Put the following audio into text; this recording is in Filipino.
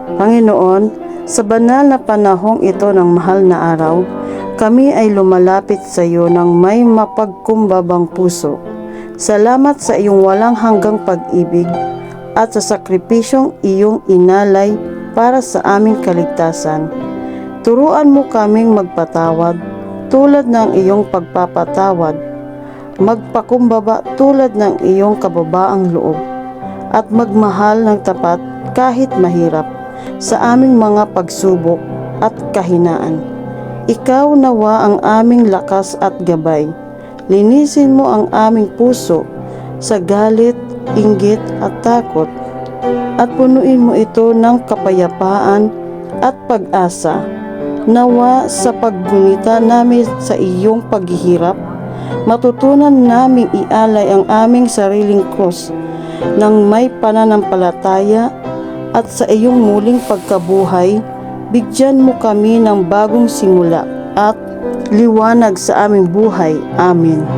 Panginoon, sa banal na panahong ito ng mahal na araw, kami ay lumalapit sa iyo ng may mapagkumbabang puso. Salamat sa iyong walang hanggang pag-ibig at sa sakripisyong iyong inalay para sa aming kaligtasan. Turuan mo kaming magpatawad tulad ng iyong pagpapatawad, magpakumbaba tulad ng iyong kababaang loob, at magmahal ng tapat kahit mahirap sa aming mga pagsubok at kahinaan. Ikaw nawa ang aming lakas at gabay. Linisin mo ang aming puso sa galit, inggit at takot, at punuin mo ito ng kapayapaan at pag-asa. Nawa sa paggunita namin sa iyong paghihirap, matutunan naming ialay ang aming sariling krus ng may pananampalataya, at sa iyong muling pagkabuhay, bigyan mo kami ng bagong simula at liwanag sa aming buhay. Amen.